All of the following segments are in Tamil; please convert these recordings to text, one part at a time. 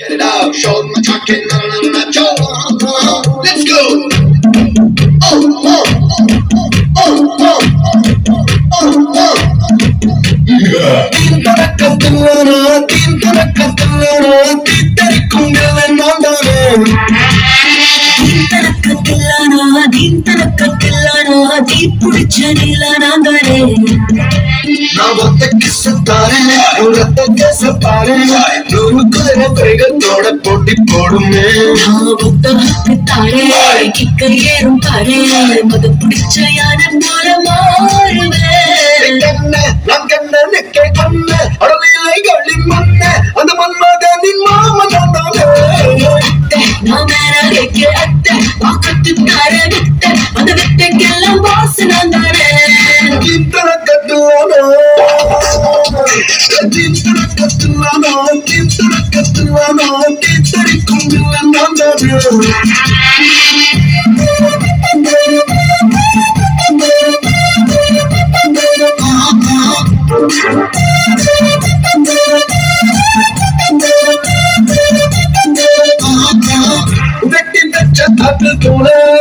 Get it out, show them talking, nacho. Let's go. போட்டி போடுமே ஏறும் பாரு மது பிடிச்ச யானை போல மாறுவேன் அந்த மன்மதனின் மாமன் நான் வேற அத்தை வாக்கத்து தார வித்த அந்த வித்தைக்கெல்லாம் பாசு நான் தானே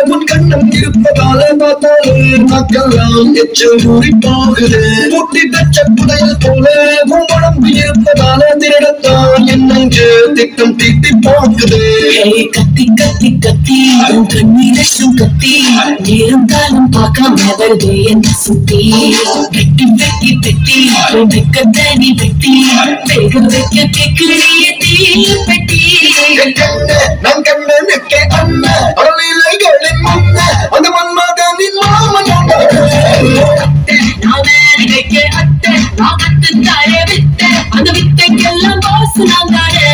உன் கண்ணம் இருப்பதால பார்த்தாலே மக்கள்லாம் எச்சல் ஊறி போகுது முட்டி தச்ச புதையல் போல உன் உடம்பு இருப்பதால திருடத்தான் என்னென்று திட்டம் தீட்டி போகுது கத்தி கத்தி கத்தி கண்ணீரசும் கத்தி நேரம் காலம் பார்க்காம வருது என்ன சுத்தி வெட்டி வெட்டி வெட்டி வெக்க தனி வெட்டி வேக வைக்க கேக்குறிய தீ பெட்டி நம் கண்ணனுக்கே அண்ணன் அடலிலைகளின் மன்னன் அந்த மன்மதனின் மாமன் நான் வேலைக்க அத்தை வாக்கத்து தார வித்த அந்த வித்தைக்கெல்லாம் பாசு நான் தானே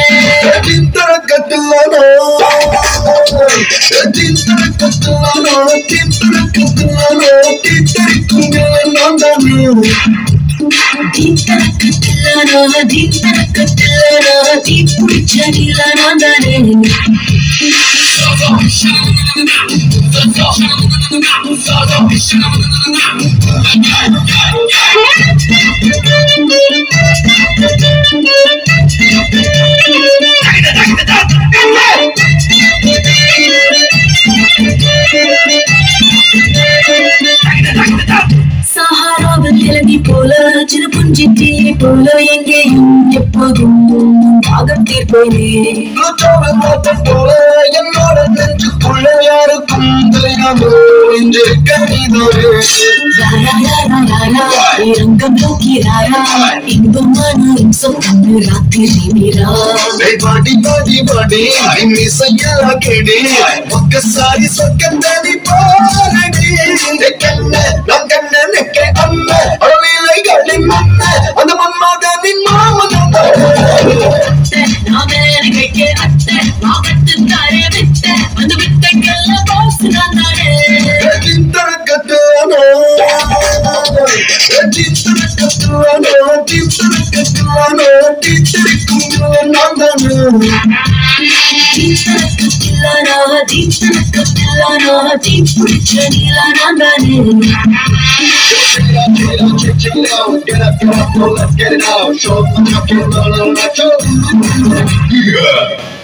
சஹாராவில் இளநீ போல சிறு புஞ்சி தீ போல எங்கேயும் எப்போதும் பாகம் தீர்ப்பேனே போல என்னோட நெஞ்சுக்குள்ள யாருக்கும் தெரியாமல் ரங்கம் நோக்கிறாரா இன்பமான இம்சம் கண்ணு ராத்திரி மீரா பாடி பாடி பாடி மிசையா கேடி ஒக்கசாரி சொக்கந்தனி பாரடி கண்ண நம் கண்ணனுக்கே அண்ணன் அடலிலைகளின் மன்னன் அந்த மன்மதனின் மாமன் நான் வேலைக்கு அத்தை வாக்கத்து தார வித்த அந்த வித்தைக்கெல்லாம் பாசு நான் தானே Get it out, show them how to